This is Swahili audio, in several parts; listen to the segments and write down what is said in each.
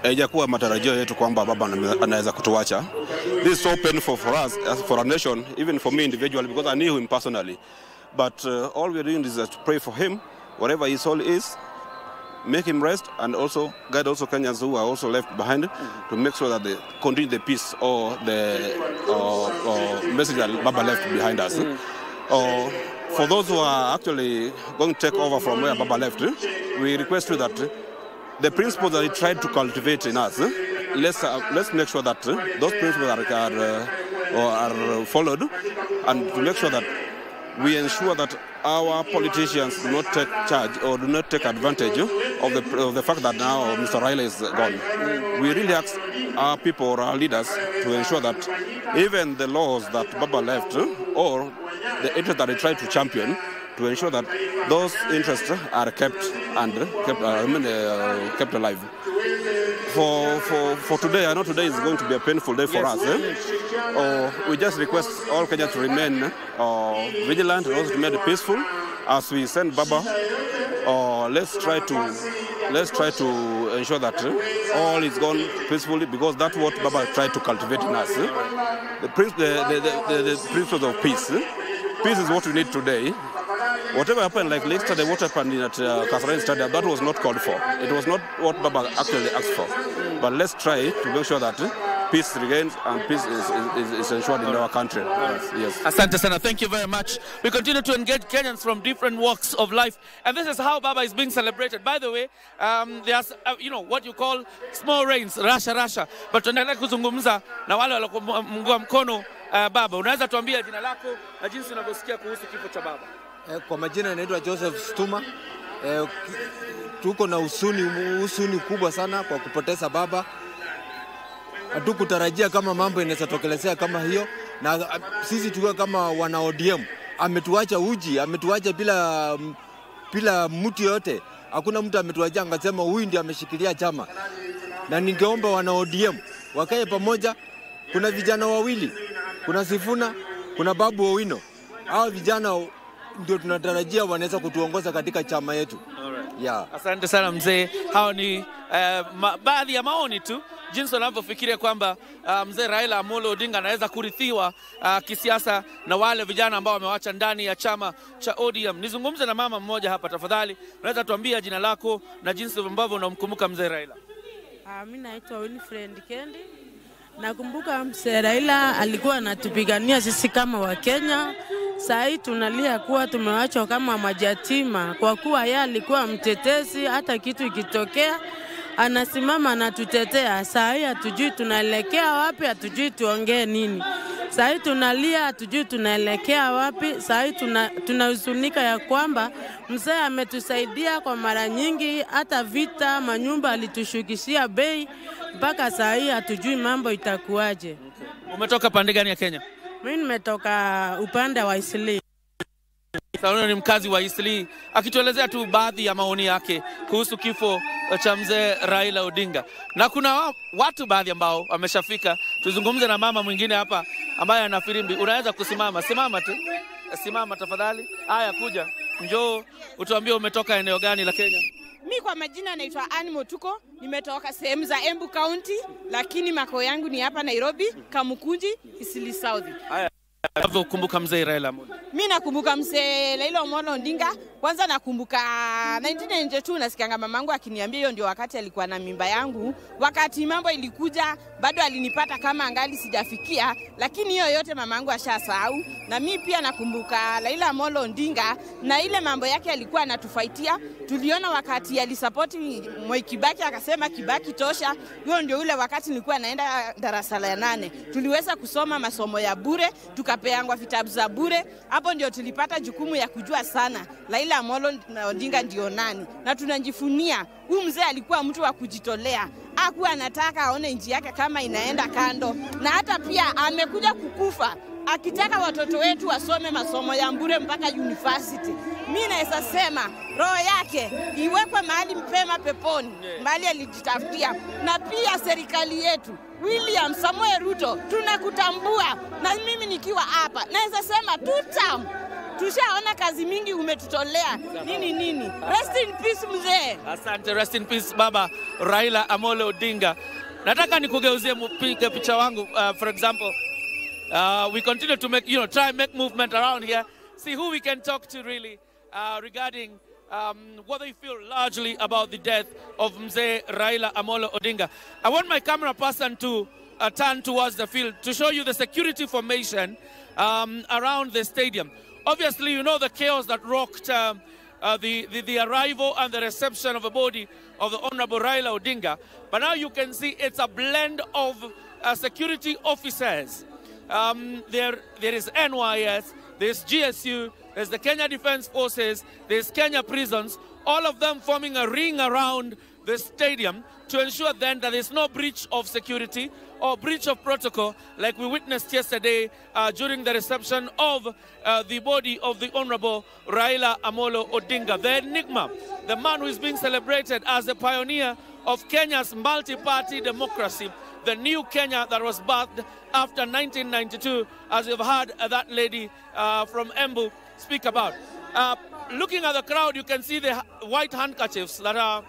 haijakuwa matarajio yetu kwamba baba anaweza kutuacha. This is so painful for us, as for our nation, even for me individually, because I knew him personally. But all we're doing is to pray for him, wherever his soul is, make him rest, and also guide also Kenyans who are also left behind to make sure that they continue the peace or the message that Baba left behind us. For those who are actually going to take over from where Baba left, we request you that the principles that he tried to cultivate in us, let's make sure that those principles are followed, and to make sure that we ensure that our politicians do not take charge or do not take advantage of the fact that now Mr. Raila is gone. We really ask our people or our leaders to ensure that even the laws that Baba left or the interests that he tried to champion, to ensure that those interests are kept alive. For today, I know today is going to be a painful day for us. We just request all Kenyans to remain vigilant and also to remain peaceful as we send Baba. Let's try to ensure that all is gone peacefully, because that's what Baba tried to cultivate in us. The principles of peace. Peace is what we need today. Whatever happened, like yesterday, what happened at Kasarani Stadium, that was not called for. It was not what Baba actually asked for. But let's try to make sure that peace regains and peace is ensured in our country. Yes. Asante sana. Thank you very much. We continue to engage Kenyans from different walks of life, and this is how Baba is being celebrated. By the way, there's what you call small rains, rasha. But tunaendelea kuzungumza na wale waliomuunga mkono Baba. Unaweza tuambia jina lako na jinsi unavyosikia kuhusu kifo cha Baba? Kwa majina naitwa Joseph Stuma. Tuko na huzuni kubwa sana kwa kupoteza Baba. Hatukutarajia kama mambo inaweza tokelezea kama hiyo, na sisi tukiwa kama wana ODM ametuacha ametuacha bila mtu yote. Hakuna mtu ametuacha angasema huyu ndiye ameshikilia chama. Na ningeomba wana ODM wakae pamoja. Kuna vijana wawili, kuna Sifuna, kuna Babu Owino. Hao vijana ndio tunatarajia wanaweza kutuongoza katika chama yetu. Yeah. Asante sana mzee. Hao ni baadhi ya maoni tu jinsi wanavyofikiria kwamba mzee Raila Amolo Odinga anaweza kurithiwa kisiasa na wale vijana ambao wamewacha ndani ya chama cha ODM. Nizungumze na mama mmoja hapa tafadhali. Unaweza tuambia jina lako na jinsi ambavyo unamkumbuka mzee Raila? Mimi naitwa Winfred Kendi. Nakumbuka mzee Raila alikuwa anatupigania sisi kama Wakenya. Sasa tunalia kuwa tumewachwa kama majatima, kwa kuwa yeye alikuwa mtetezi. Hata kitu ikitokea anasimama anatutetea. Sasa hatujui tunaelekea wapi, hatujui tuongee nini. Sasa tunalia, hatujui tunaelekea wapi. Sasa tunahuzunika ya kwamba mzee ametusaidia kwa mara nyingi, hata vita manyumba alitushukishia bei, mpaka sasa hatujui mambo itakuwaje. Umetoka pande gani ya Kenya? Mimi nimetoka upande wa Isli. Sasa ni mkazi wa Isli, akituelezea tu baadhi ya maoni yake kuhusu kifo cha mzee Raila Odinga. Na kuna watu baadhi ambao wameshafika. Tuzungumze na mama mwingine hapa ambaye ana firimbi. Unaweza kusimama? Simama tu. Simama tafadhali. Haya, kuja. Njoo utuambie umetoka eneo gani la Kenya? Mimi kwa majina naitwa Anne Motuko, nimetoka sehemu za Embu County, lakini makao yangu ni hapa Nairobi, Kamukunji, Isili South. Haya, kumbuka mzee Raila Amolo. Mimi nakumbuka mzee Raila Amolo Odinga. Kwanza nakumbuka 1992 nasikianga mamangu akiniambia hiyo ndio wakati alikuwa na mimba yangu. Wakati mambo ilikuja bado alinipata kama angali sijafikia, lakini hiyo yote mamangu ashasahau. Na mimi pia nakumbuka Raila Amolo Odinga na ile mambo yake alikuwa anatufaitia. Tuliona wakati alisupport Moi Kibaki akasema Kibaki tosha. Hiyo ndio ule wakati nilikuwa naenda darasa la 8. Tuliweza kusoma masomo ya bure, tukapeangwa vitabu za bure. Hapo ndio tulipata jukumu ya kujua sana Raila Amolo Odinga ndio nani. Na tunajifunia huyu mzee alikuwa mtu wa kujitolea. Hakuwa anataka aone nchi yake kama inaenda kando. Na hata pia amekuja kukufa akitaka watoto wetu wasome masomo ya bure mpaka university. Mimi naweza sema roho yake iwekwe mahali mpema peponi, mahali alijitafutia. Na pia serikali yetu William Samoei Ruto tunakutambua, na mimi nikiwa hapa naweza sema 2 term tushaona kazi mingi umetutolea nini. Rest in peace mzee. Asante, rest in peace baba Raila Amolo Odinga. Nataka nikugeuzie mpige picha wangu, for example, we continue to make, try and make movement around here, see who we can talk to really regarding what they feel largely about the death of Mzee Raila Amolo Odinga. I want my camera person to turn towards the field to show you the security formation around the stadium. Obviously, you know the chaos that rocked the arrival and the reception of the body of the Honorable Raila Odinga. But now you can see it's a blend of security officers. There is NYS, there's GSU, there's the Kenya Defense Forces, there's Kenya Prisons, all of them forming a ring around the stadium to ensure then that there's no breach of security or breach of protocol like we witnessed yesterday during the reception of the body of the Honorable Raila Amolo Odinga, the enigma, the man who is being celebrated as the pioneer of Kenya's multi-party democracy, the new Kenya that was birthed after 1992, as you've heard that lady from Embu speak about. Looking at the crowd, you can see the white handkerchiefs that are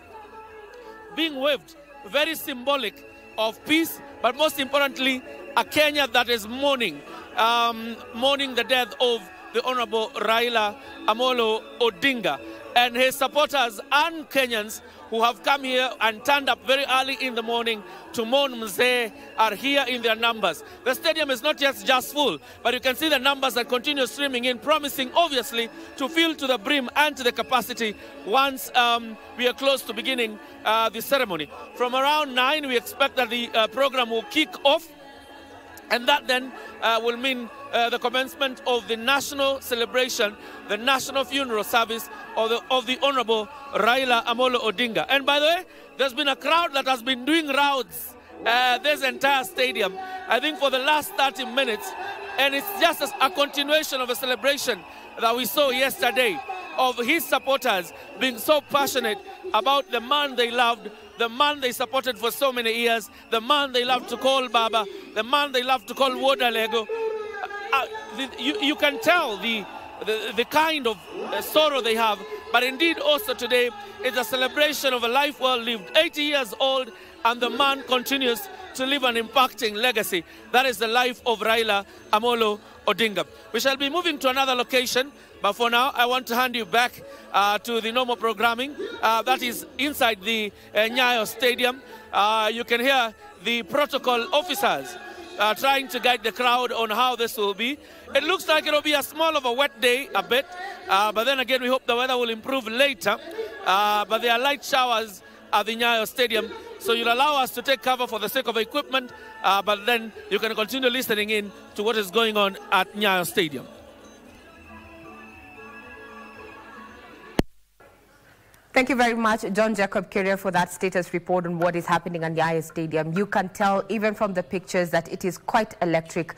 being waved, very symbolic of peace, but most importantly, a Kenya that is mourning the death of the Honorable Raila Amolo Odinga. And his supporters and Kenyans who have come here and turned up very early in the morning to mourn Mzee are here in their numbers. The stadium is not just full, but you can see the numbers that continue streaming in, promising obviously to fill to the brim and to the capacity once we are close to beginning the ceremony. From around 9, we expect that the program will kick off, and that then will mean the commencement of the national celebration, the national funeral service of the Honorable Raila Amolo Odinga. And by the way, there's been a crowd that has been doing rounds this entire stadium, I think for the last 30 minutes, and it's just a continuation of a celebration that we saw yesterday of his supporters being so passionate about the man they loved, the man they supported for so many years, the man they loved to call Baba, the man they loved to call Wodalego. You can tell the kind of sorrow they have, but indeed also today it's a celebration of a life well lived, 80 years old, and the man continues to live an impacting legacy. That is the life of Raila Amolo Odinga. We shall be moving to another location, but for now I want to hand you back to the normal programming that is inside the Nyayo Stadium. You can hear the protocol officers trying to guide the crowd on how this will be. It looks like it'll be a small of a wet day a bit, but then again we hope the weather will improve later. But there are light showers at the Nyayo Stadium, so you'll allow us to take cover for the sake of equipment, but then you can continue listening in to what is going on at Nyayo Stadium. Thank you very much, John Jacob Kiria, for that status report on what is happening at Nyayo Stadium. You can tell even from the pictures that it is quite electric.